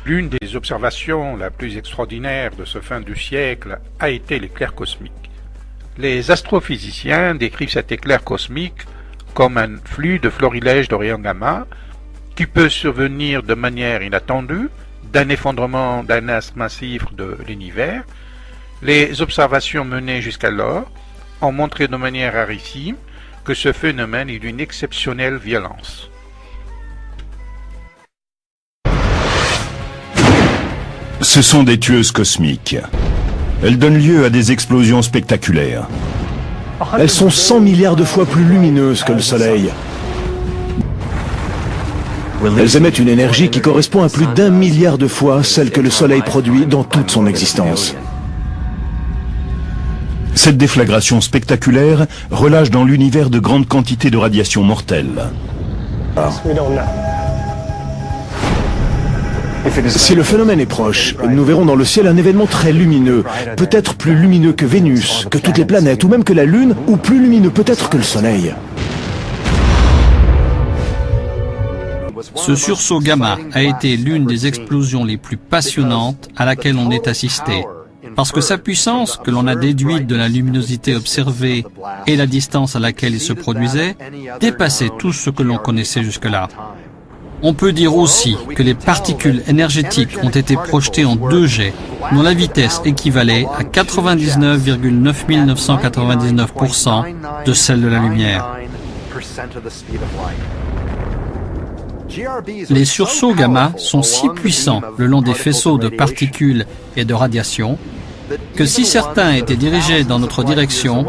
L'une des observations la plus extraordinaire de ce fin du siècle a été l'éclair cosmique. Les astrophysiciens décrivent cet éclair cosmique comme un flux de florilèges de rayons gamma qui peut survenir de manière inattendue d'un effondrement d'un astre massif de l'univers. Les observations menées jusqu'alors ont montré de manière rarissime que ce phénomène est d'une exceptionnelle violence. Ce sont des tueuses cosmiques. Elles donnent lieu à des explosions spectaculaires. Elles sont 100 milliards de fois plus lumineuses que le Soleil. Elles émettent une énergie qui correspond à plus d'1 milliard de fois celle que le Soleil produit dans toute son existence. Cette déflagration spectaculaire relâche dans l'univers de grandes quantités de radiation mortelle. Si le phénomène est proche, nous verrons dans le ciel un événement très lumineux, peut-être plus lumineux que Vénus, que toutes les planètes, ou même que la Lune, ou plus lumineux peut-être que le Soleil. Ce sursaut gamma a été l'une des explosions les plus passionnantes à laquelle on ait assisté, parce que sa puissance, que l'on a déduite de la luminosité observée et la distance à laquelle il se produisait, dépassait tout ce que l'on connaissait jusque-là. On peut dire aussi que les particules énergétiques ont été projetées en deux jets, dont la vitesse équivalait à 99,9999% de celle de la lumière. Les sursauts gamma sont si puissants le long des faisceaux de particules et de radiation que si certains étaient dirigés dans notre direction,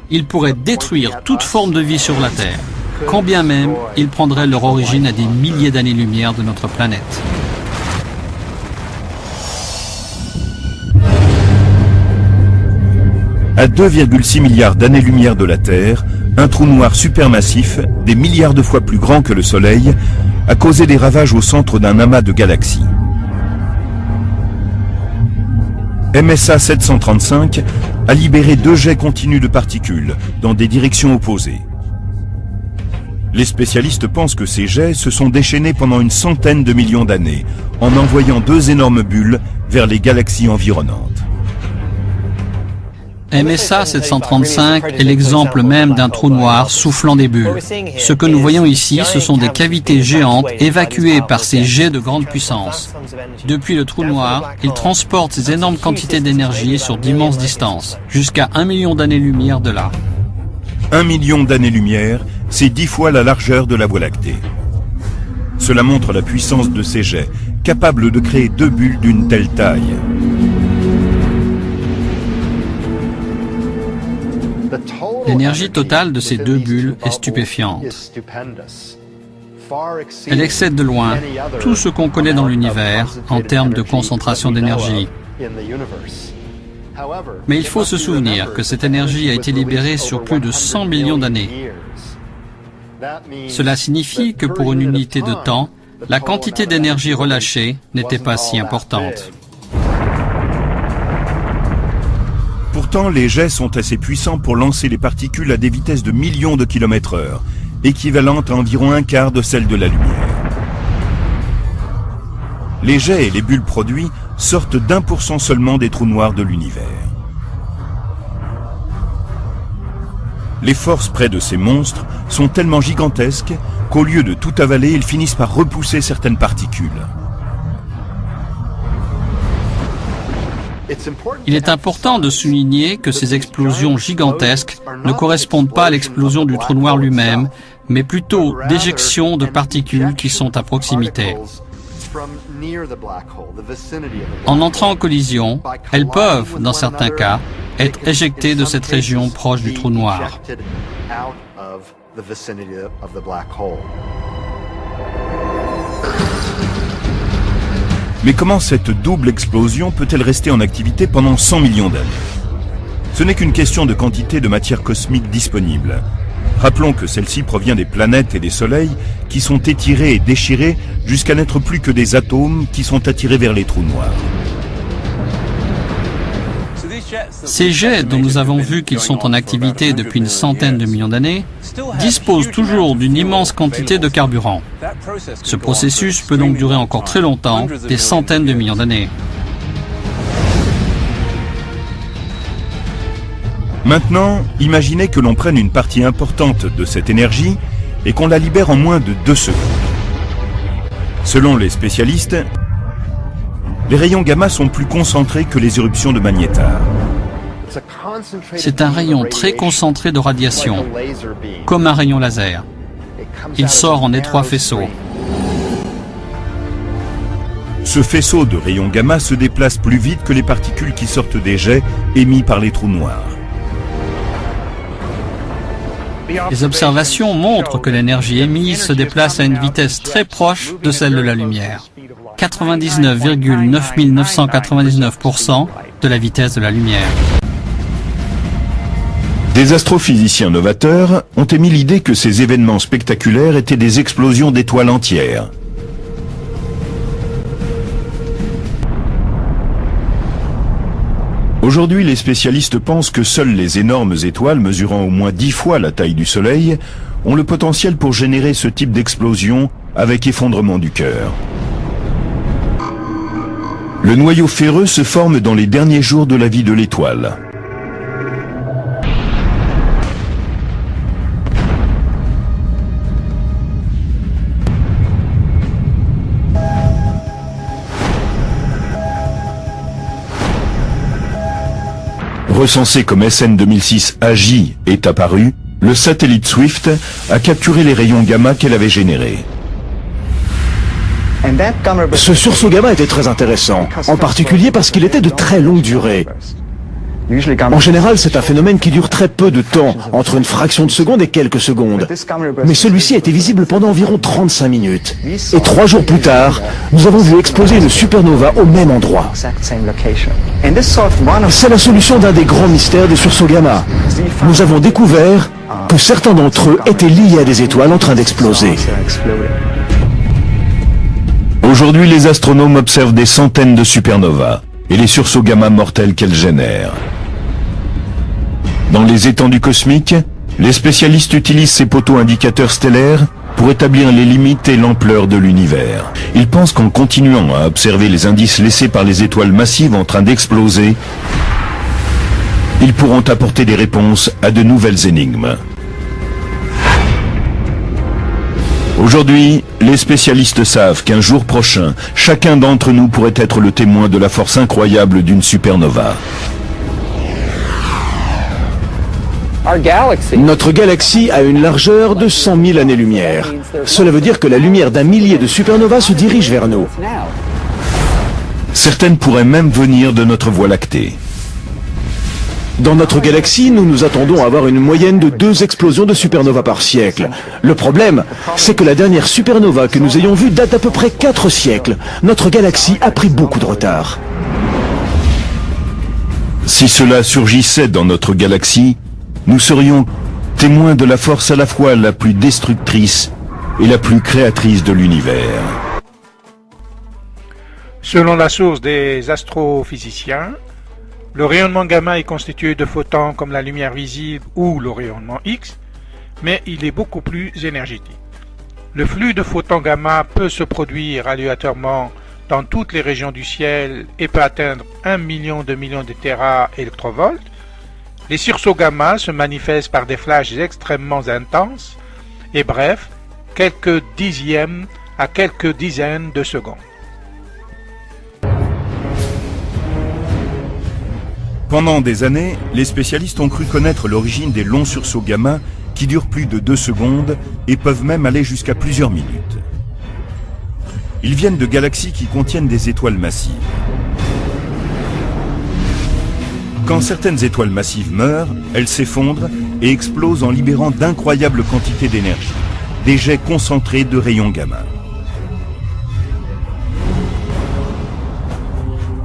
ils pourraient détruire toute forme de vie sur la Terre, quand bien même ils prendraient leur origine à des milliers d'années-lumière de notre planète. À 2,6 milliards d'années-lumière de la Terre, un trou noir supermassif, des milliards de fois plus grand que le Soleil, a causé des ravages au centre d'un amas de galaxies. MSA 735 a libéré 2 jets continus de particules dans des directions opposées. Les spécialistes pensent que ces jets se sont déchaînés pendant une centaine de millions d'années, en envoyant 2 énormes bulles vers les galaxies environnantes. MSA 735 est l'exemple même d'un trou noir soufflant des bulles. Ce que nous voyons ici, ce sont des cavités géantes évacuées par ces jets de grande puissance. Depuis le trou noir, il transporte ces énormes quantités d'énergie sur d'immenses distances, jusqu'à 1 million d'années-lumière de là. 1 million d'années-lumière, c'est 10 fois la largeur de la Voie lactée. Cela montre la puissance de ces jets, capables de créer 2 bulles d'une telle taille. L'énergie totale de ces 2 bulles est stupéfiante. Elle excède de loin tout ce qu'on connaît dans l'univers en termes de concentration d'énergie. Mais il faut se souvenir que cette énergie a été libérée sur plus de 100 millions d'années. Cela signifie que pour une unité de temps, la quantité d'énergie relâchée n'était pas si importante. Pourtant, les jets sont assez puissants pour lancer les particules à des vitesses de millions de kilomètres/heure, équivalentes à environ un quart de celle de la lumière. Les jets et les bulles produits sortent d'1% seulement des trous noirs de l'univers. Les forces près de ces monstres sont tellement gigantesques qu'au lieu de tout avaler, ils finissent par repousser certaines particules. Il est important de souligner que ces explosions gigantesques ne correspondent pas à l'explosion du trou noir lui-même, mais plutôt d'éjections de particules qui sont à proximité. En entrant en collision, elles peuvent, dans certains cas, être éjectées de cette région proche du trou noir. Mais comment cette double explosion peut-elle rester en activité pendant 100 millions d'années? Ce n'est qu'une question de quantité de matière cosmique disponible. Rappelons que celle-ci provient des planètes et des soleils qui sont étirés et déchirés jusqu'à n'être plus que des atomes qui sont attirés vers les trous noirs. Ces jets, dont nous avons vu qu'ils sont en activité depuis une centaine de millions d'années, disposent toujours d'une immense quantité de carburant. Ce processus peut donc durer encore très longtemps, des centaines de millions d'années. Maintenant, imaginez que l'on prenne une partie importante de cette énergie et qu'on la libère en moins de 2 secondes. Selon les spécialistes, les rayons gamma sont plus concentrés que les éruptions de magnétar. C'est un rayon très concentré de radiation, comme un rayon laser. Il sort en étroit faisceau. Ce faisceau de rayons gamma se déplace plus vite que les particules qui sortent des jets émis par les trous noirs. Les observations montrent que l'énergie émise se déplace à une vitesse très proche de celle de la lumière. 99,9999% de la vitesse de la lumière. Des astrophysiciens novateurs ont émis l'idée que ces événements spectaculaires étaient des explosions d'étoiles entières. Aujourd'hui, les spécialistes pensent que seules les énormes étoiles mesurant au moins 10 fois la taille du Soleil ont le potentiel pour générer ce type d'explosion avec effondrement du cœur. Le noyau ferreux se forme dans les derniers jours de la vie de l'étoile. Recensé comme SN 2006 AJ est apparu, le satellite Swift a capturé les rayons gamma qu'elle avait générés. Ce sursaut gamma était très intéressant, en particulier parce qu'il était de très longue durée. En général, c'est un phénomène qui dure très peu de temps, entre une fraction de seconde et quelques secondes. Mais celui-ci a été visible pendant environ 35 minutes. Et 3 jours plus tard, nous avons vu exploser une supernova au même endroit. C'est la solution d'un des grands mystères des sursauts gamma. Nous avons découvert que certains d'entre eux étaient liés à des étoiles en train d'exploser. Aujourd'hui, les astronomes observent des centaines de supernovas et les sursauts gamma mortels qu'elles génèrent. Dans les étendues cosmiques, les spécialistes utilisent ces poteaux indicateurs stellaires pour établir les limites et l'ampleur de l'univers. Ils pensent qu'en continuant à observer les indices laissés par les étoiles massives en train d'exploser, ils pourront apporter des réponses à de nouvelles énigmes. Aujourd'hui, les spécialistes savent qu'un jour prochain, chacun d'entre nous pourrait être le témoin de la force incroyable d'une supernova. Notre galaxie a une largeur de 100 000 années-lumière. Cela veut dire que la lumière d'un millier de supernovas se dirige vers nous. Certaines pourraient même venir de notre Voie lactée. Dans notre galaxie, nous nous attendons à avoir une moyenne de 2 explosions de supernovas par siècle. Le problème, c'est que la dernière supernova que nous ayons vue date d'à peu près 4 siècles. Notre galaxie a pris beaucoup de retard. Si cela surgissait dans notre galaxie, nous serions témoins de la force à la fois la plus destructrice et la plus créatrice de l'univers. Selon la source des astrophysiciens, le rayonnement gamma est constitué de photons comme la lumière visible ou le rayonnement X, mais il est beaucoup plus énergétique. Le flux de photons gamma peut se produire aléatoirement dans toutes les régions du ciel et peut atteindre 1 million de téraélectrovolts. Les sursauts gamma se manifestent par des flashs extrêmement intenses et brefs, quelques dixièmes à quelques dizaines de secondes. Pendant des années, les spécialistes ont cru connaître l'origine des longs sursauts gamma qui durent plus de 2 secondes et peuvent même aller jusqu'à plusieurs minutes. Ils viennent de galaxies qui contiennent des étoiles massives. Quand certaines étoiles massives meurent, elles s'effondrent et explosent en libérant d'incroyables quantités d'énergie, des jets concentrés de rayons gamma.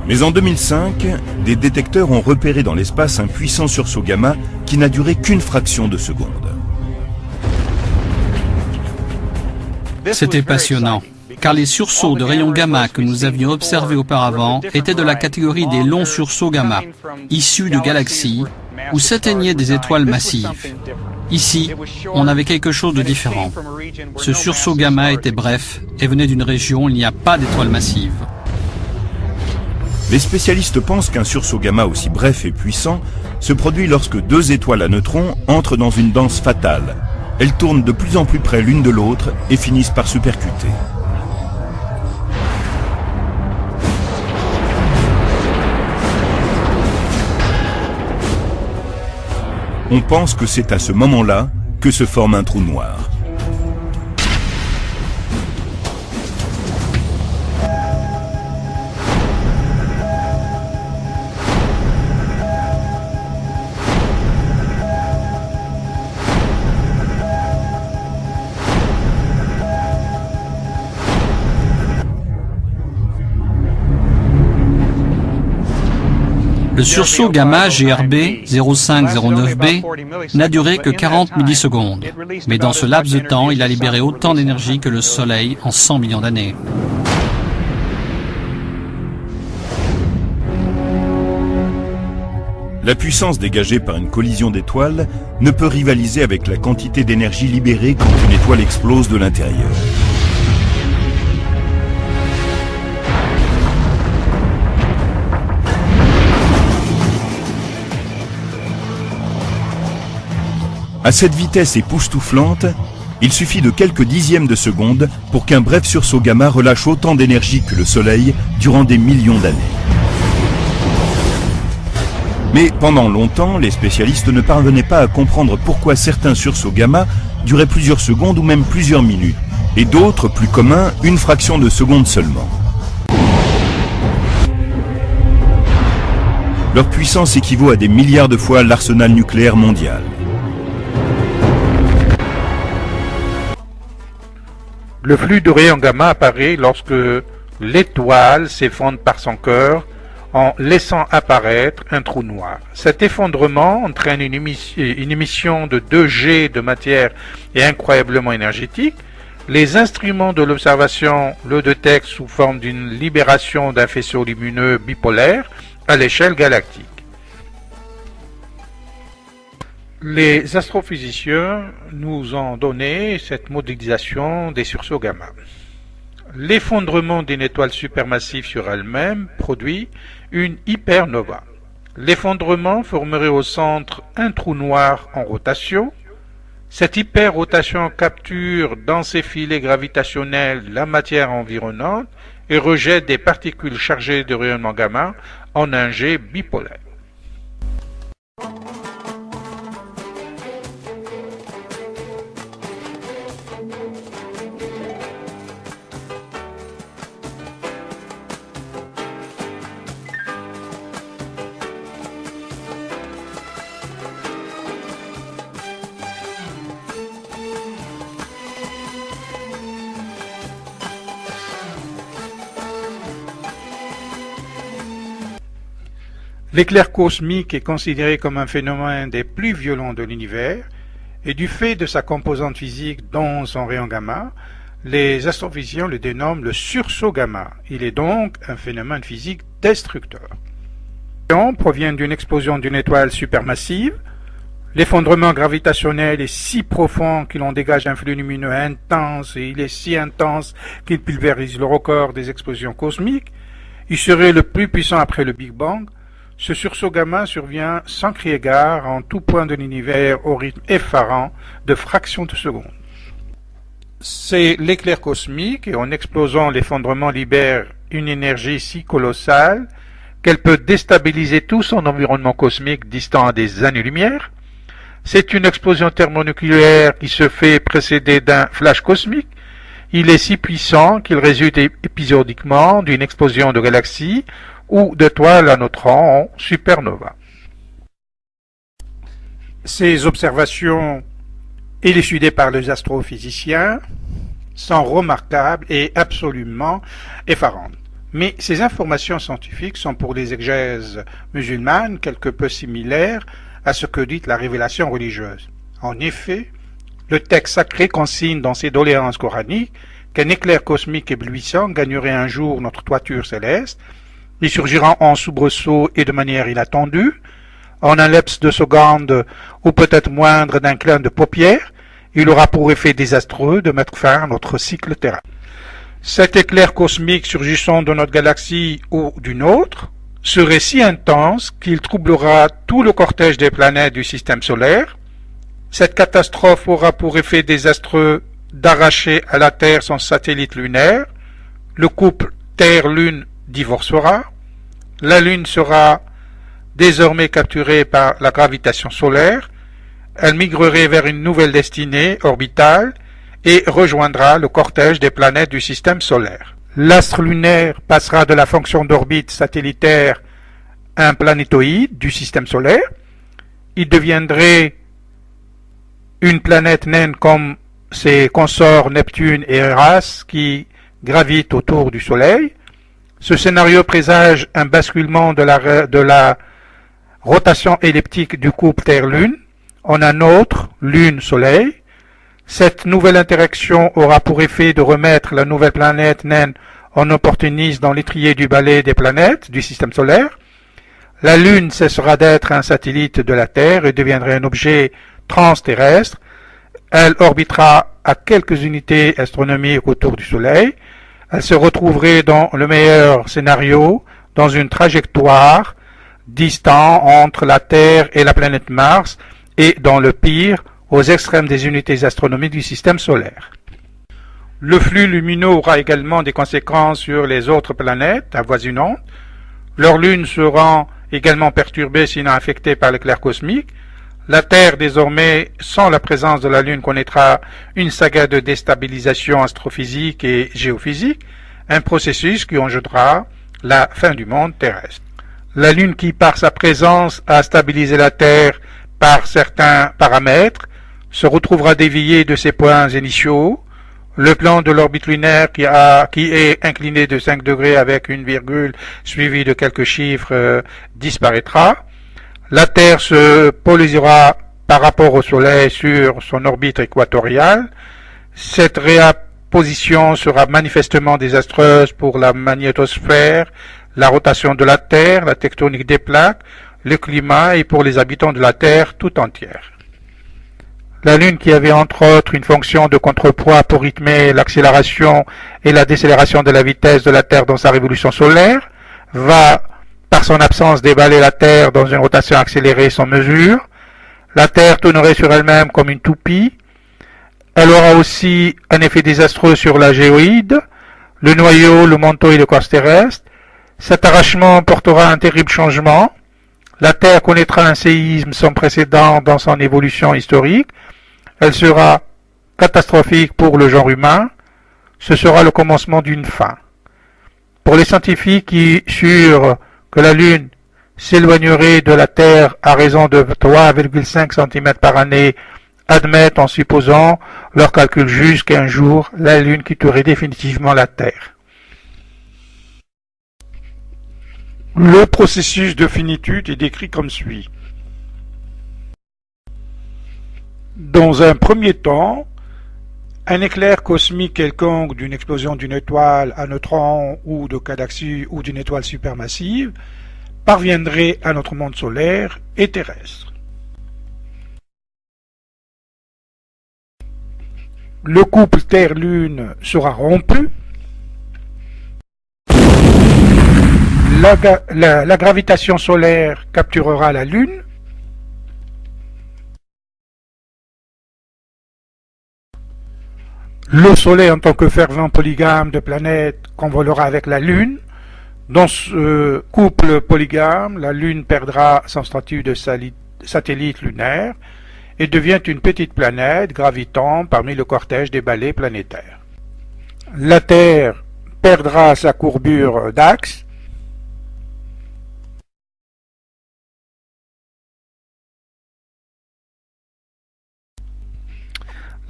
Mais en 2005, des détecteurs ont repéré dans l'espace un puissant sursaut gamma qui n'a duré qu'une fraction de seconde. C'était passionnant, car les sursauts de rayons gamma que nous avions observés auparavant étaient de la catégorie des longs sursauts gamma, issus de galaxies, où s'éteignaient des étoiles massives. Ici, on avait quelque chose de différent. Ce sursaut gamma était bref et venait d'une région où il n'y a pas d'étoiles massives. Les spécialistes pensent qu'un sursaut gamma aussi bref et puissant se produit lorsque deux étoiles à neutrons entrent dans une danse fatale. Elles tournent de plus en plus près l'une de l'autre et finissent par se percuter. On pense que c'est à ce moment-là que se forme un trou noir. Le sursaut gamma GRB 0509b n'a duré que 40 millisecondes, mais dans ce laps de temps, il a libéré autant d'énergie que le Soleil en 100 millions d'années. La puissance dégagée par une collision d'étoiles ne peut rivaliser avec la quantité d'énergie libérée quand une étoile explose de l'intérieur. À cette vitesse époustouflante, il suffit de quelques dixièmes de seconde pour qu'un bref sursaut gamma relâche autant d'énergie que le Soleil durant des millions d'années. Mais pendant longtemps, les spécialistes ne parvenaient pas à comprendre pourquoi certains sursauts gamma duraient plusieurs secondes ou même plusieurs minutes, et d'autres, plus communs, une fraction de seconde seulement. Leur puissance équivaut à des milliards de fois l'arsenal nucléaire mondial. Le flux de rayons gamma apparaît lorsque l'étoile s'effondre par son cœur en laissant apparaître un trou noir. Cet effondrement entraîne une émission de 2 G de matière et incroyablement énergétique. Les instruments de l'observation le détectent sous forme d'une libération d'un faisceau lumineux bipolaire à l'échelle galactique. Les astrophysiciens nous ont donné cette modélisation des sursauts gamma. L'effondrement d'une étoile supermassive sur elle-même produit une hypernova. L'effondrement formerait au centre un trou noir en rotation. Cette hyperrotation capture dans ses filets gravitationnels la matière environnante et rejette des particules chargées de rayonnement gamma en un jet bipolaire. L'éclair cosmique est considéré comme un phénomène des plus violents de l'univers, et du fait de sa composante physique dont son rayon gamma, les astrophysiciens le dénomment le sursaut gamma. Il est donc un phénomène physique destructeur. Le rayon provient d'une explosion d'une étoile supermassive. L'effondrement gravitationnel est si profond qu'il en dégage un flux lumineux intense, et il est si intense qu'il pulvérise le record des explosions cosmiques. Il serait le plus puissant après le Big Bang. Ce sursaut gamma survient sans crier gare en tout point de l'univers au rythme effarant de fractions de seconde. C'est l'éclair cosmique et en explosant l'effondrement libère une énergie si colossale qu'elle peut déstabiliser tout son environnement cosmique distant à des années-lumière. C'est une explosion thermonucléaire qui se fait précéder d'un flash cosmique. Il est si puissant qu'il résulte épisodiquement d'une explosion de galaxies ou d'étoiles à neutrons en supernova. Ces observations, élucidées par les astrophysiciens, sont remarquables et absolument effarantes. Mais ces informations scientifiques sont pour les exégèses musulmanes quelque peu similaires à ce que dit la révélation religieuse. En effet, le texte sacré consigne dans ses doléances coraniques qu'un éclair cosmique éblouissant gagnerait un jour notre toiture céleste. Il surgira en soubresaut et de manière inattendue, en un laps de seconde ou peut-être moindre d'un clin de paupière. Il aura pour effet désastreux de mettre fin à notre cycle terrestre. Cet éclair cosmique surgissant de notre galaxie ou d'une autre serait si intense qu'il troublera tout le cortège des planètes du système solaire. Cette catastrophe aura pour effet désastreux d'arracher à la Terre son satellite lunaire. Le couple Terre-Lune divorcera. La Lune sera désormais capturée par la gravitation solaire. Elle migrerait vers une nouvelle destinée orbitale et rejoindra le cortège des planètes du système solaire. L'astre lunaire passera de la fonction d'orbite satellitaire à un planétoïde du système solaire. Il deviendrait une planète naine comme ses consorts Neptune et Eras qui gravitent autour du Soleil. Ce scénario présage un basculement de la rotation elliptique du couple Terre-Lune en un autre Lune-Soleil. Cette nouvelle interaction aura pour effet de remettre la nouvelle planète naine en opportuniste dans l'étrier du balai des planètes du système solaire. La Lune cessera d'être un satellite de la Terre et deviendra un objet transterrestre. Elle orbitera à quelques unités astronomiques autour du Soleil. Elle se retrouverait dans le meilleur scénario dans une trajectoire distante entre la Terre et la planète Mars et dans le pire aux extrêmes des unités astronomiques du système solaire. Le flux lumineux aura également des conséquences sur les autres planètes avoisinantes. Leurs lunes seront également perturbées sinon affectées par l'éclair cosmique. La Terre, désormais, sans la présence de la Lune, connaîtra une saga de déstabilisation astrophysique et géophysique, un processus qui engendrera la fin du monde terrestre. La Lune qui, par sa présence, a stabilisé la Terre par certains paramètres, se retrouvera dévié de ses points initiaux. Le plan de l'orbite lunaire qui est incliné de 5 degrés avec une virgule suivie de quelques chiffres disparaîtra. La Terre se polarisera par rapport au Soleil sur son orbite équatoriale. Cette réapposition sera manifestement désastreuse pour la magnétosphère, la rotation de la Terre, la tectonique des plaques, le climat et pour les habitants de la Terre tout entière. La Lune, qui avait entre autres une fonction de contrepoids pour rythmer l'accélération et la décélération de la vitesse de la Terre dans sa révolution solaire, va, par son absence, déballer la Terre dans une rotation accélérée sans mesure. La Terre tournerait sur elle-même comme une toupie. Elle aura aussi un effet désastreux sur la géoïde, le noyau, le manteau et le corps terrestre. Cet arrachement portera un terrible changement. La Terre connaîtra un séisme sans précédent dans son évolution historique. Elle sera catastrophique pour le genre humain. Ce sera le commencement d'une fin. Pour les scientifiques qui surent que la Lune s'éloignerait de la Terre à raison de 3,5 cm par année, admettent en supposant leur calcul juste qu'un jour, la Lune quitterait définitivement la Terre. Le processus de finitude est décrit comme suit. Dans un premier temps, un éclair cosmique quelconque d'une explosion d'une étoile à neutrons ou de galaxie ou d'une étoile supermassive parviendrait à notre monde solaire et terrestre. Le couple Terre-Lune sera rompu. La gravitation solaire capturera la Lune. Le Soleil, en tant que fervent polygame de planètes, convolera avec la Lune. Dans ce couple polygame, la Lune perdra son statut de satellite lunaire et devient une petite planète gravitant parmi le cortège des balais planétaires. La Terre perdra sa courbure d'axe.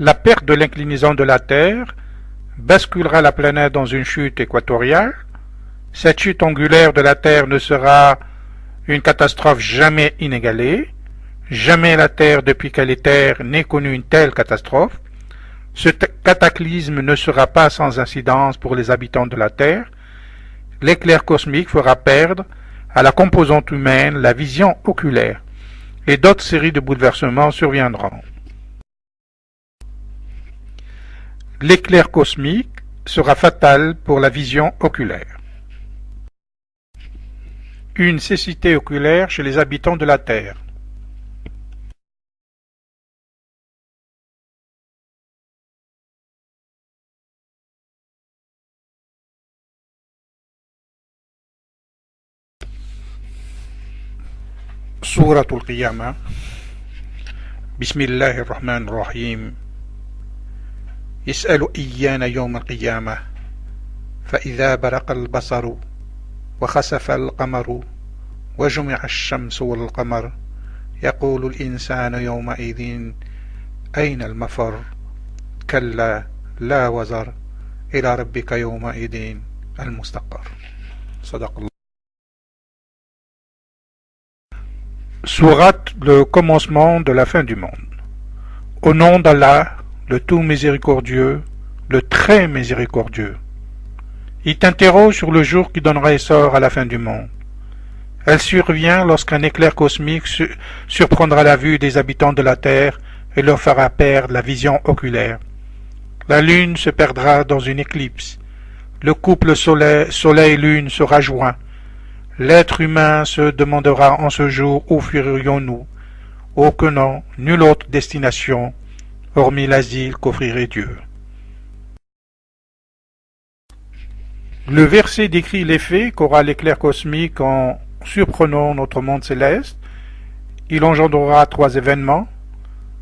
La perte de l'inclinaison de la Terre basculera la planète dans une chute équatoriale. Cette chute angulaire de la Terre ne sera une catastrophe jamais inégalée. Jamais la Terre, depuis qu'elle est Terre, n'ait connu une telle catastrophe. Ce cataclysme ne sera pas sans incidence pour les habitants de la Terre. L'éclair cosmique fera perdre à la composante humaine la vision oculaire, et d'autres séries de bouleversements surviendront. L'éclair cosmique sera fatal pour la vision oculaire. Une cécité oculaire chez les habitants de la Terre. سورة القيامة بسم الله الرحمن الرحيم يسأل إيان يوم القيامة فإذا برق البصر وخسف القمر وجمع الشمس والقمر يقول الإنسان يومئذ أين المفر كلا لا وزر إلى ربك يومئذ المستقر صدق الله. Sourate, le commencement de la fin du monde. Au nom d'Allah, le tout miséricordieux, le très miséricordieux. Il t'interroge sur le jour qui donnera essor à la fin du monde. Elle survient lorsqu'un éclair cosmique surprendra la vue des habitants de la Terre et leur fera perdre la vision oculaire. La lune se perdra dans une éclipse. Le couple soleil-lune sera joint. L'être humain se demandera en ce jour où fuirions-nous, aucun nulle autre destination, hormis l'asile qu'offrirait Dieu. Le verset décrit l'effet qu'aura l'éclair cosmique en surprenant notre monde céleste. Il engendrera 3 événements.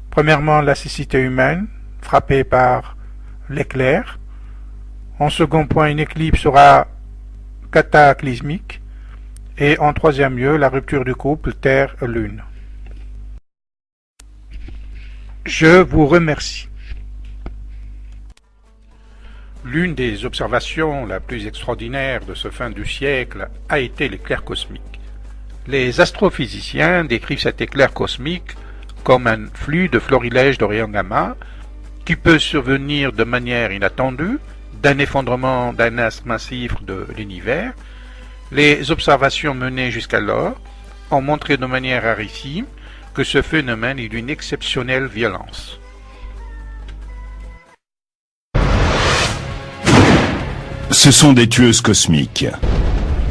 Premièrement, la cécité humaine, frappée par l'éclair. En second point, une éclipse sera cataclysmique. Et en troisième lieu, la rupture du couple Terre-Lune. Je vous remercie. L'une des observations la plus extraordinaire de ce fin du siècle a été l'éclair cosmique. Les astrophysiciens décrivent cet éclair cosmique comme un flux de florilèges de rayons gamma qui peut survenir de manière inattendue d'un effondrement d'un astre massif de l'univers. Les observations menées jusqu'alors ont montré de manière rarissime que ce phénomène est d'une exceptionnelle violence. Ce sont des tueuses cosmiques.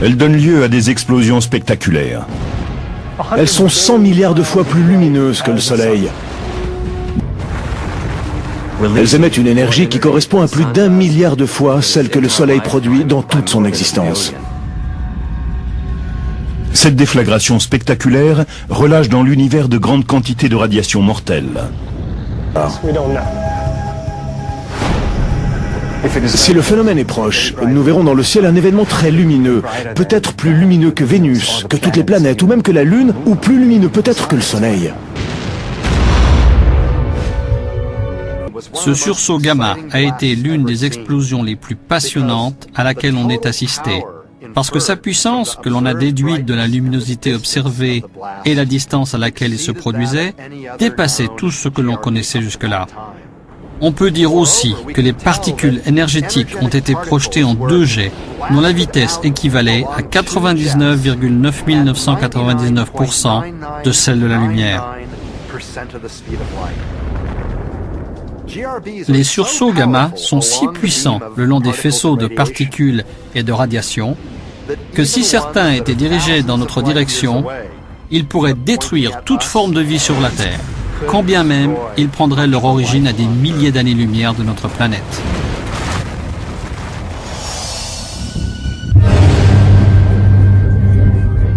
Elles donnent lieu à des explosions spectaculaires. Elles sont 100 milliards de fois plus lumineuses que le Soleil. Elles émettent une énergie qui correspond à plus d'1 milliard de fois celle que le Soleil produit dans toute son existence. Cette déflagration spectaculaire relâche dans l'univers de grandes quantités de radiation mortelle. Si le phénomène est proche, nous verrons dans le ciel un événement très lumineux, peut-être plus lumineux que Vénus, que toutes les planètes, ou même que la Lune, ou plus lumineux peut-être que le Soleil. Ce sursaut gamma a été l'une des explosions les plus passionnantes à laquelle on ait assisté, parce que sa puissance, que l'on a déduite de la luminosité observée et la distance à laquelle il se produisait, dépassait tout ce que l'on connaissait jusque-là. On peut dire aussi que les particules énergétiques ont été projetées en 2 jets, dont la vitesse équivalait à 99,9999% de celle de la lumière. Les sursauts gamma sont si puissants le long des faisceaux de particules et de radiation que si certains étaient dirigés dans notre direction, ils pourraient détruire toute forme de vie sur la Terre, quand bien même ils prendraient leur origine à des milliers d'années-lumière de notre planète.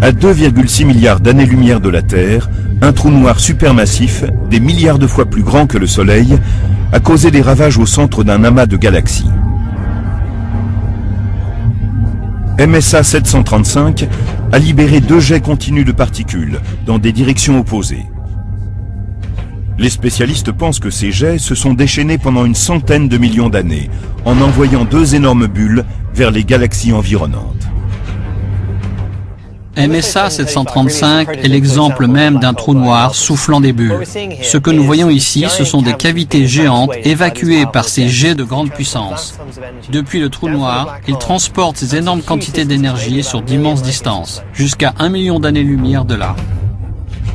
À 2,6 milliards d'années-lumière de la Terre, un trou noir supermassif, des milliards de fois plus grand que le Soleil, a causé des ravages au centre d'un amas de galaxies. MSA 735 a libéré 2 jets continus de particules dans des directions opposées. Les spécialistes pensent que ces jets se sont déchaînés pendant une centaine de millions d'années, en envoyant 2 énormes bulles vers les galaxies environnantes. MSA 735 est l'exemple même d'un trou noir soufflant des bulles. Ce que nous voyons ici, ce sont des cavités géantes évacuées par ces jets de grande puissance. Depuis le trou noir, il transporte ces énormes quantités d'énergie sur d'immenses distances, jusqu'à 1 million d'années-lumière de là.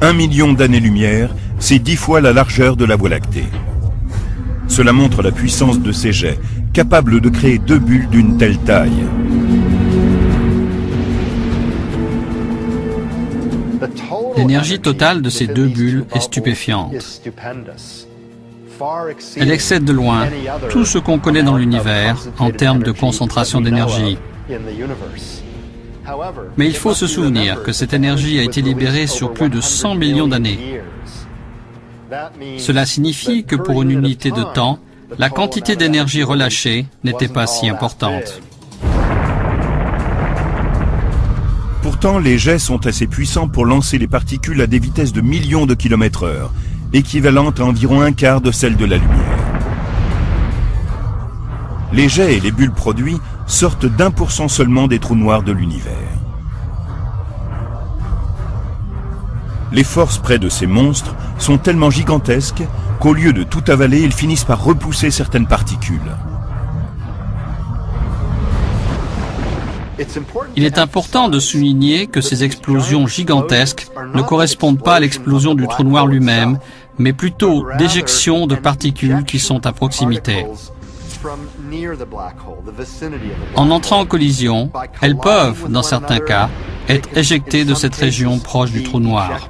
1 million d'années-lumière, c'est 10 fois la largeur de la Voie lactée. Cela montre la puissance de ces jets, capables de créer 2 bulles d'une telle taille. L'énergie totale de ces 2 bulles est stupéfiante. Elle excède de loin tout ce qu'on connaît dans l'univers en termes de concentration d'énergie. Mais il faut se souvenir que cette énergie a été libérée sur plus de 100 millions d'années. Cela signifie que pour une unité de temps, la quantité d'énergie relâchée n'était pas si importante. Pourtant, les jets sont assez puissants pour lancer les particules à des vitesses de millions de kilomètres/heure, équivalentes à environ un quart de celle de la lumière. Les jets et les bulles produits sortent d'1% seulement des trous noirs de l'univers. Les forces près de ces monstres sont tellement gigantesques qu'au lieu de tout avaler, ils finissent par repousser certaines particules. Il est important de souligner que ces explosions gigantesques ne correspondent pas à l'explosion du trou noir lui-même, mais plutôt d'éjections de particules qui sont à proximité. En entrant en collision, elles peuvent, dans certains cas, être éjectées de cette région proche du trou noir.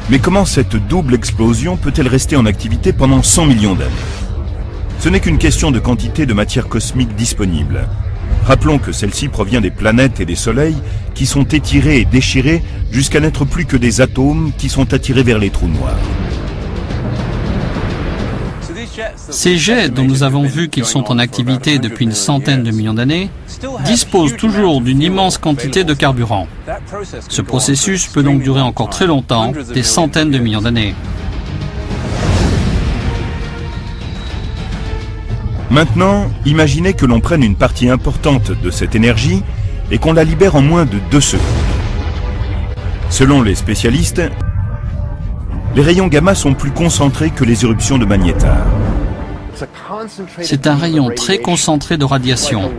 Mais comment cette double explosion peut-elle rester en activité pendant 100 millions d'années? Ce n'est qu'une question de quantité de matière cosmique disponible. Rappelons que celle-ci provient des planètes et des soleils qui sont étirés et déchirés jusqu'à n'être plus que des atomes qui sont attirés vers les trous noirs. Ces jets, dont nous avons vu qu'ils sont en activité depuis une centaine de millions d'années, disposent toujours d'une immense quantité de carburant. Ce processus peut donc durer encore très longtemps, des centaines de millions d'années. Maintenant, imaginez que l'on prenne une partie importante de cette énergie et qu'on la libère en moins de 2 secondes. Selon les spécialistes, les rayons gamma sont plus concentrés que les éruptions de magnétar. C'est un rayon très concentré de radiation,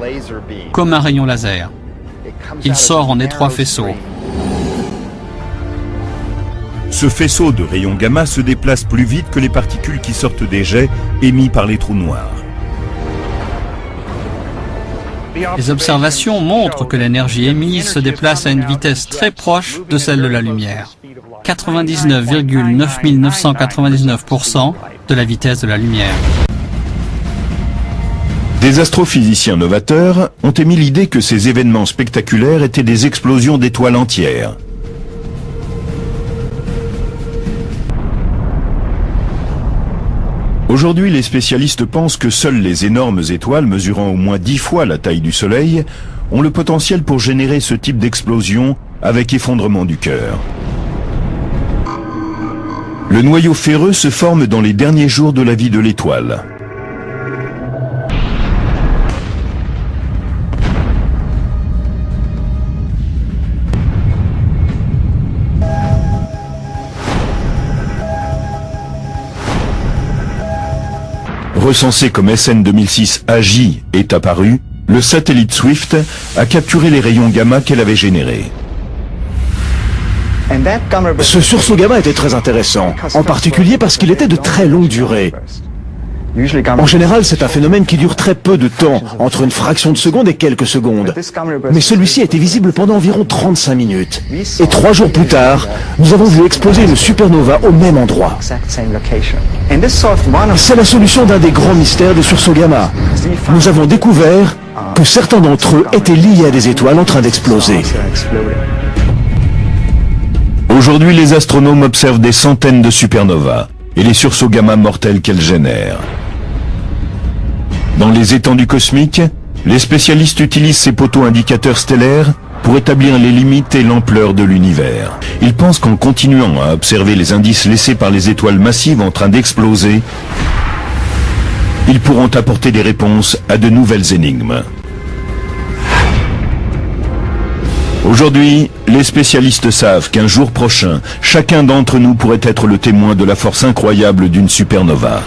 comme un rayon laser. Il sort en étroit faisceau. Ce faisceau de rayons gamma se déplace plus vite que les particules qui sortent des jets émis par les trous noirs. Les observations montrent que l'énergie émise se déplace à une vitesse très proche de celle de la lumière, 99,9999% de la vitesse de la lumière. Des astrophysiciens novateurs ont émis l'idée que ces événements spectaculaires étaient des explosions d'étoiles entières. Aujourd'hui, les spécialistes pensent que seules les énormes étoiles mesurant au moins 10 fois la taille du Soleil ont le potentiel pour générer ce type d'explosion avec effondrement du cœur. Le noyau ferreux se forme dans les derniers jours de la vie de l'étoile. Recensé comme SN 2006 AJ est apparu, le satellite Swift a capturé les rayons gamma qu'elle avait générés. Ce sursaut gamma était très intéressant, en particulier parce qu'il était de très longue durée. En général, c'est un phénomène qui dure très peu de temps, entre une fraction de seconde et quelques secondes. Mais celui-ci a été visible pendant environ 35 minutes. Et 3 jours plus tard, nous avons vu exploser une supernova au même endroit. C'est la solution d'un des grands mystères des sursauts gamma. Nous avons découvert que certains d'entre eux étaient liés à des étoiles en train d'exploser. Aujourd'hui, les astronomes observent des centaines de supernovas et les sursauts gamma mortels qu'elles génèrent. Dans les étendues cosmiques, les spécialistes utilisent ces poteaux indicateurs stellaires pour établir les limites et l'ampleur de l'univers. Ils pensent qu'en continuant à observer les indices laissés par les étoiles massives en train d'exploser, Ils pourront apporter des réponses à de nouvelles énigmes. Aujourd'hui, les spécialistes savent qu'un jour prochain, chacun d'entre nous pourrait être le témoin de la force incroyable d'une supernova.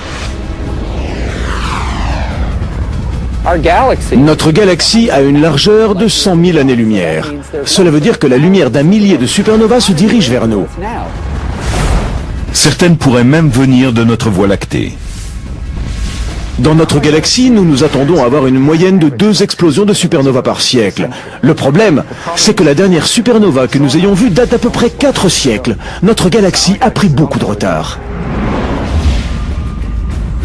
Notre galaxie a une largeur de 100 000 années-lumière. Cela veut dire que la lumière d'un millier de supernovas se dirige vers nous. Certaines pourraient même venir de notre Voie lactée. Dans notre galaxie, nous nous attendons à avoir une moyenne de 2 explosions de supernovas par siècle. Le problème, c'est que la dernière supernova que nous ayons vue date d'à peu près 4 siècles. Notre galaxie a pris beaucoup de retard.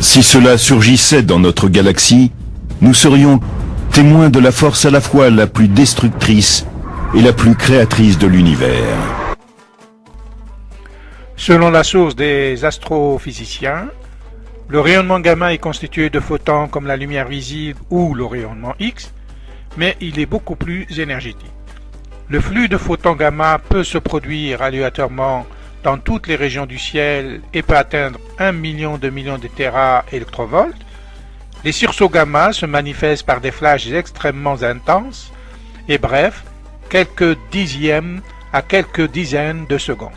Si cela surgissait dans notre galaxie, nous serions témoins de la force à la fois la plus destructrice et la plus créatrice de l'univers. Selon la source des astrophysiciens, le rayonnement gamma est constitué de photons comme la lumière visible ou le rayonnement X, mais il est beaucoup plus énergétique. Le flux de photons gamma peut se produire aléatoirement dans toutes les régions du ciel et peut atteindre 1 million de téraélectrovolts. Les sursauts gamma se manifestent par des flashs extrêmement intenses et brefs, quelques dixièmes à quelques dizaines de secondes.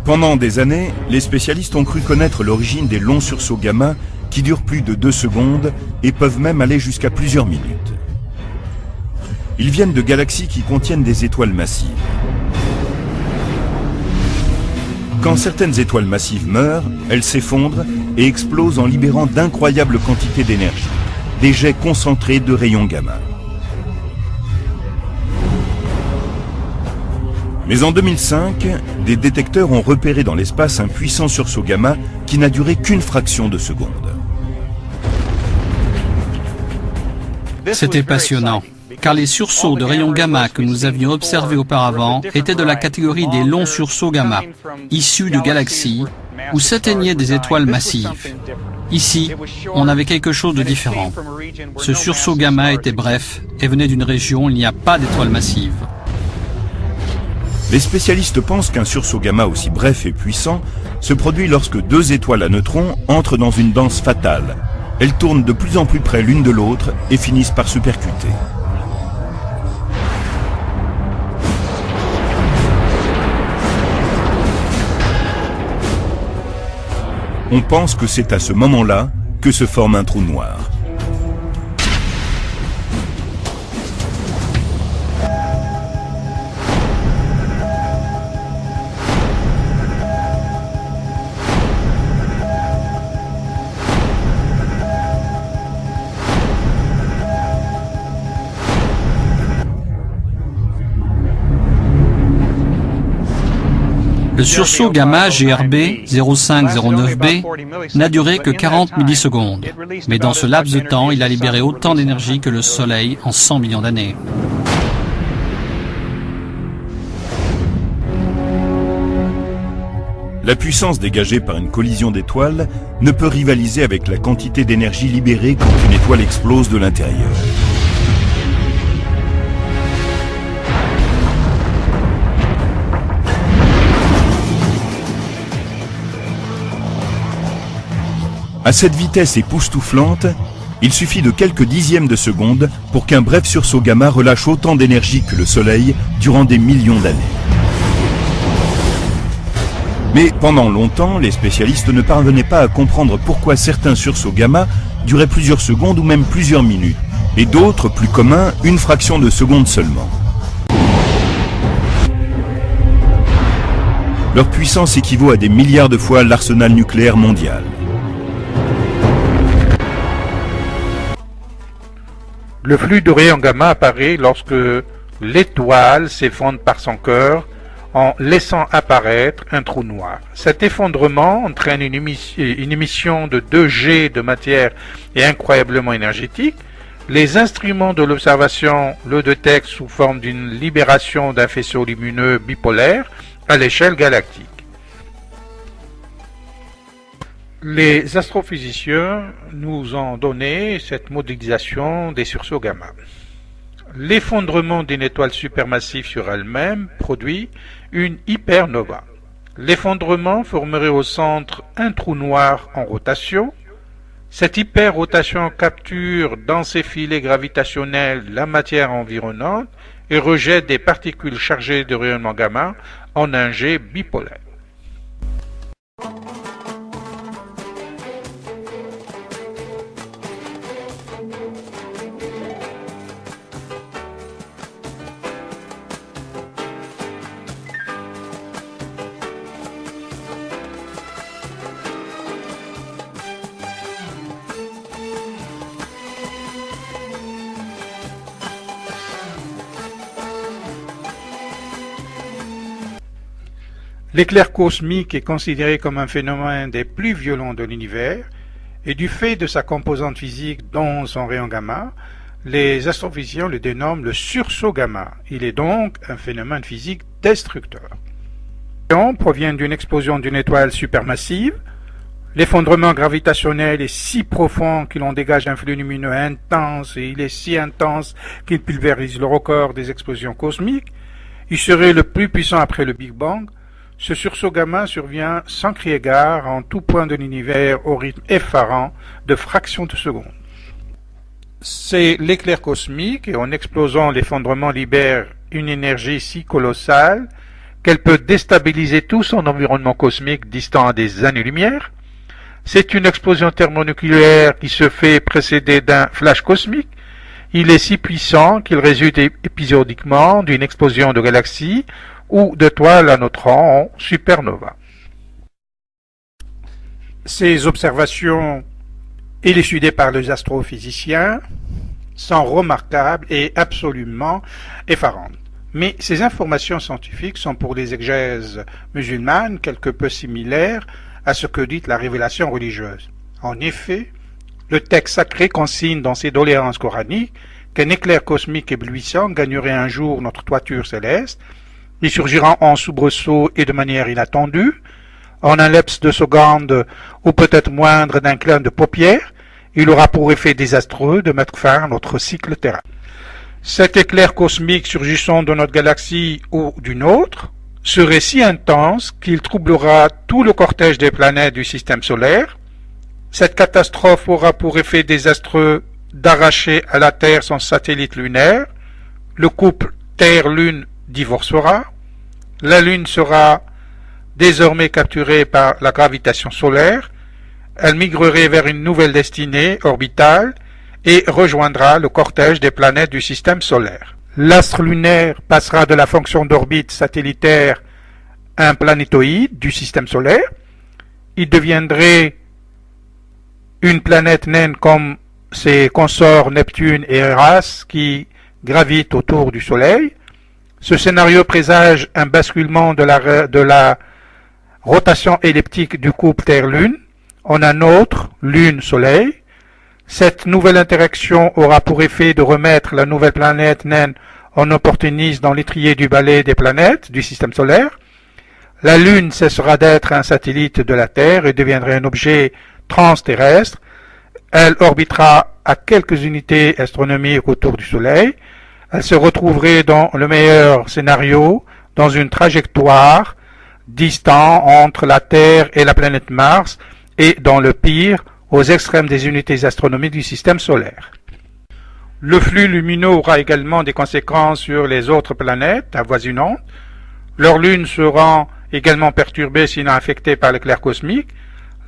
Pendant des années, les spécialistes ont cru connaître l'origine des longs sursauts gamma qui durent plus de 2 secondes et peuvent même aller jusqu'à plusieurs minutes. Ils viennent de galaxies qui contiennent des étoiles massives. Quand certaines étoiles massives meurent, elles s'effondrent et explosent en libérant d'incroyables quantités d'énergie, des jets concentrés de rayons gamma. Mais en 2005, des détecteurs ont repéré dans l'espace un puissant sursaut gamma qui n'a duré qu'une fraction de seconde. C'était passionnant, car les sursauts de rayons gamma que nous avions observés auparavant étaient de la catégorie des longs sursauts gamma, issus de galaxies où s'éteignaient des étoiles massives. Ici, on avait quelque chose de différent. Ce sursaut gamma était bref et venait d'une région où il n'y a pas d'étoiles massives. Les spécialistes pensent qu'un sursaut gamma aussi bref et puissant se produit lorsque 2 étoiles à neutrons entrent dans une danse fatale. Elles tournent de plus en plus près l'une de l'autre et finissent par se percuter. On pense que c'est à ce moment-là que se forme un trou noir. Le sursaut gamma GRB 0509b n'a duré que 40 millisecondes, mais dans ce laps de temps, il a libéré autant d'énergie que le Soleil en 100 millions d'années. La puissance dégagée par une collision d'étoiles ne peut rivaliser avec la quantité d'énergie libérée quand une étoile explose de l'intérieur. À cette vitesse époustouflante, il suffit de quelques dixièmes de seconde pour qu'un bref sursaut gamma relâche autant d'énergie que le Soleil durant des millions d'années. Mais pendant longtemps, les spécialistes ne parvenaient pas à comprendre pourquoi certains sursauts gamma duraient plusieurs secondes ou même plusieurs minutes, et d'autres, plus communs, une fraction de seconde seulement. Leur puissance équivaut à des milliards de fois l'arsenal nucléaire mondial. Le flux de rayons gamma apparaît lorsque l'étoile s'effondre par son cœur en laissant apparaître un trou noir. Cet effondrement entraîne une émission de 2 jets de matière et incroyablement énergétique. Les instruments de l'observation le détectent sous forme d'une libération d'un faisceau lumineux bipolaire à l'échelle galactique. Les astrophysiciens nous ont donné cette modélisation des sursauts gamma. L'effondrement d'une étoile supermassive sur elle-même produit une hypernova. L'effondrement formerait au centre un trou noir en rotation. Cette hyperrotation capture dans ses filets gravitationnels la matière environnante et rejette des particules chargées de rayonnement gamma en un jet bipolaire. L'éclair cosmique est considéré comme un phénomène des plus violents de l'univers, et du fait de sa composante physique dont son rayon gamma, les astrophysiciens le dénomment le sursaut gamma. Il est donc un phénomène physique destructeur. Le rayon provient d'une explosion d'une étoile supermassive. L'effondrement gravitationnel est si profond qu'il en dégage un flux lumineux intense, et il est si intense qu'il pulvérise le record des explosions cosmiques. Il serait le plus puissant après le Big Bang. Ce sursaut gamma survient sans crier gare en tout point de l'univers au rythme effarant de fractions de seconde. C'est l'éclair cosmique et en explosant l'effondrement libère une énergie si colossale qu'elle peut déstabiliser tout son environnement cosmique distant à des années-lumière. C'est une explosion thermonucléaire qui se fait précéder d'un flash cosmique. Il est si puissant qu'il résulte épisodiquement d'une explosion de galaxies ou d'étoiles à neutrons en supernova. Ces observations, élucidées par les astrophysiciens, sont remarquables et absolument effarantes. Mais ces informations scientifiques sont pour les exégèses musulmanes quelque peu similaires à ce que dit la révélation religieuse. En effet, le texte sacré consigne dans ses doléances coraniques qu'un éclair cosmique éblouissant gagnerait un jour notre toiture céleste. Il surgira en soubresaut et de manière inattendue, en un laps de seconde ou peut-être moindre d'un clin de paupière. Il aura pour effet désastreux de mettre fin à notre cycle terrestre. Cet éclair cosmique surgissant de notre galaxie ou d'une autre serait si intense qu'il troublera tout le cortège des planètes du système solaire. Cette catastrophe aura pour effet désastreux d'arracher à la Terre son satellite lunaire. Le couple Terre-Lune divorcera. La Lune sera désormais capturée par la gravitation solaire. Elle migrerait vers une nouvelle destinée orbitale et rejoindra le cortège des planètes du système solaire. L'astre lunaire passera de la fonction d'orbite satellitaire à un planétoïde du système solaire. Il deviendrait une planète naine comme ses consorts Neptune et Eras qui gravitent autour du Soleil. Ce scénario présage un basculement de la rotation elliptique du couple Terre-Lune en un autre Lune-Soleil. Cette nouvelle interaction aura pour effet de remettre la nouvelle planète naine en opportuniste dans l'étrier du balai des planètes du système solaire. La Lune cessera d'être un satellite de la Terre et deviendrait un objet transterrestre. Elle orbitera à quelques unités astronomiques autour du Soleil. Elle se retrouverait dans le meilleur scénario dans une trajectoire distante entre la Terre et la planète Mars et dans le pire aux extrêmes des unités astronomiques du système solaire. Le flux lumineux aura également des conséquences sur les autres planètes avoisinantes. Leurs lunes seront également perturbées sinon affectées par l'éclair cosmique.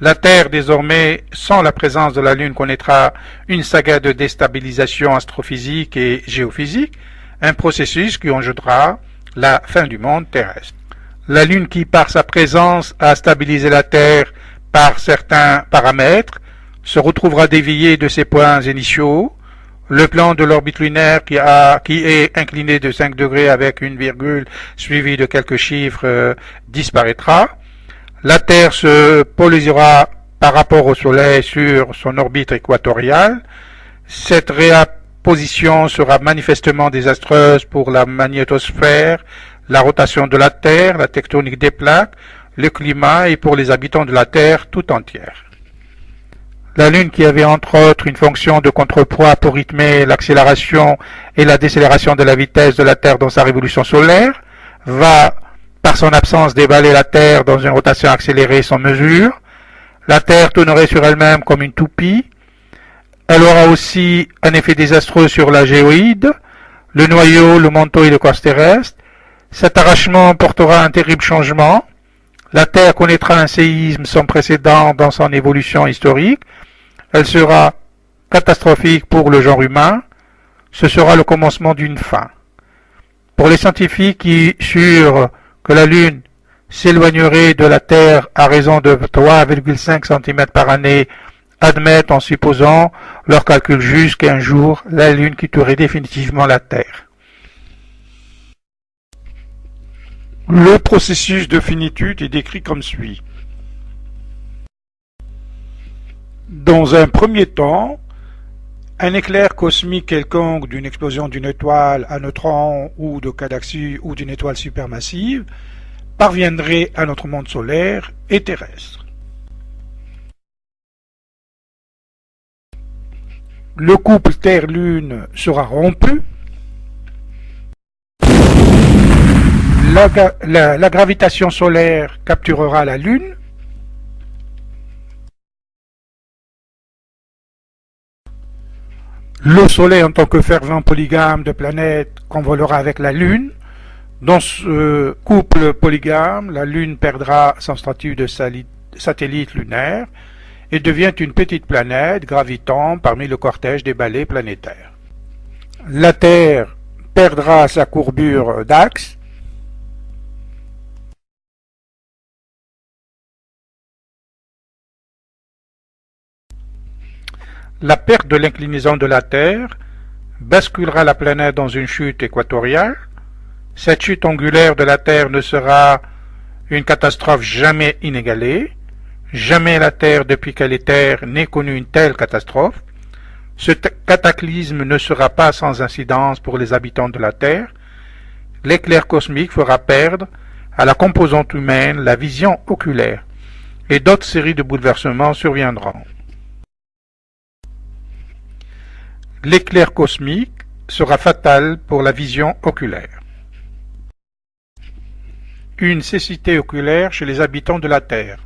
La Terre, désormais, sans la présence de la Lune, connaîtra une saga de déstabilisation astrophysique et géophysique, un processus qui engendrera la fin du monde terrestre. La Lune qui, par sa présence, a stabilisé la Terre par certains paramètres, se retrouvera déviée de ses points initiaux. Le plan de l'orbite lunaire qui est incliné de 5 degrés avec une virgule suivie de quelques chiffres disparaîtra. La Terre se polarisera par rapport au Soleil sur son orbite équatoriale. Cette réapposition sera manifestement désastreuse pour la magnétosphère, la rotation de la Terre, la tectonique des plaques, le climat et pour les habitants de la Terre tout entière. La Lune, qui avait entre autres une fonction de contrepoids pour rythmer l'accélération et la décélération de la vitesse de la Terre dans sa révolution solaire, va par son absence, déballer la Terre dans une rotation accélérée sans mesure. La Terre tournerait sur elle-même comme une toupie. Elle aura aussi un effet désastreux sur la géoïde, le noyau, le manteau et le corps terrestre. Cet arrachement portera un terrible changement. La Terre connaîtra un séisme sans précédent dans son évolution historique. Elle sera catastrophique pour le genre humain. Ce sera le commencement d'une fin. Pour les scientifiques qui jurent que la Lune s'éloignerait de la Terre à raison de 3,5 cm par année, admettent en supposant leur calcul juste qu'un jour, la Lune quitterait définitivement la Terre. Le processus de finitude est décrit comme suit. Dans un premier temps, un éclair cosmique quelconque d'une explosion d'une étoile à neutrons ou de galaxie ou d'une étoile supermassive parviendrait à notre monde solaire et terrestre. Le couple Terre-Lune sera rompu. La gravitation solaire capturera la Lune. Le Soleil, en tant que fervent polygame de planètes, convolera avec la Lune. Dans ce couple polygame, la Lune perdra son statut de satellite lunaire et devient une petite planète gravitant parmi le cortège des balais planétaires. La Terre perdra sa courbure d'axe. La perte de l'inclinaison de la Terre basculera la planète dans une chute équatoriale. Cette chute angulaire de la Terre ne sera une catastrophe jamais inégalée. Jamais la Terre, depuis qu'elle est Terre, n'ait connu une telle catastrophe. Ce cataclysme ne sera pas sans incidence pour les habitants de la Terre. L'éclair cosmique fera perdre à la composante humaine la vision oculaire, et d'autres séries de bouleversements surviendront. L'éclair cosmique sera fatal pour la vision oculaire. Une cécité oculaire chez les habitants de la Terre.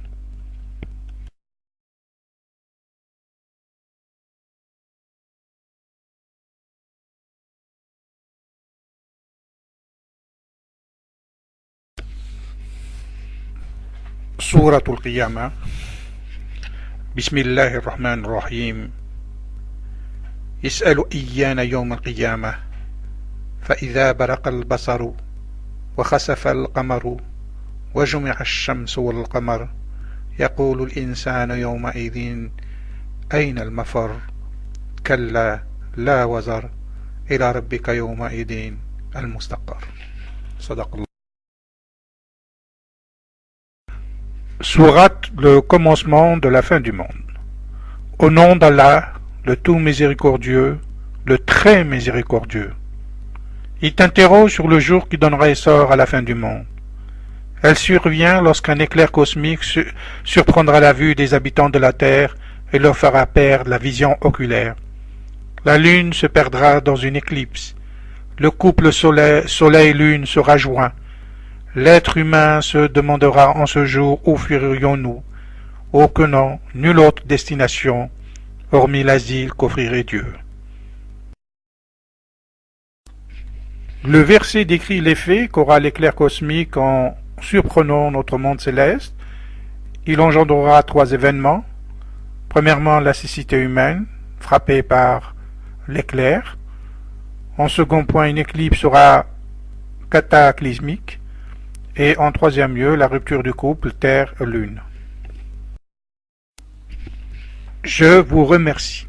Suratul Qiyamah. Bismillahirrahmanirrahim. يسأل إيانا يوم القيامة فإذا برق البصر وخسف القمر وجمع الشمس والقمر يقول الإنسان يومئذ أين المفر كلا لا وزر إلى ربك يومئذ المستقر. صدق الله. Sourate, le commencement de la fin du monde. Au nom d'Allah, le tout miséricordieux, le très miséricordieux. Il t'interroge sur le jour qui donnera essor à la fin du monde. Elle survient lorsqu'un éclair cosmique surprendra la vue des habitants de la Terre et leur fera perdre la vision oculaire. La Lune se perdra dans une éclipse. Le couple Soleil-Lune sera joint. L'être humain se demandera en ce jour où fuirions-nous, aucun nulle autre destination, hormis l'asile qu'offrirait Dieu. Le verset décrit l'effet qu'aura l'éclair cosmique en surprenant notre monde céleste. Il engendrera 3 événements. Premièrement, la cécité humaine, frappée par l'éclair. En second point, une éclipse sera cataclysmique. Et en troisième lieu, la rupture du couple Terre-Lune. Je vous remercie.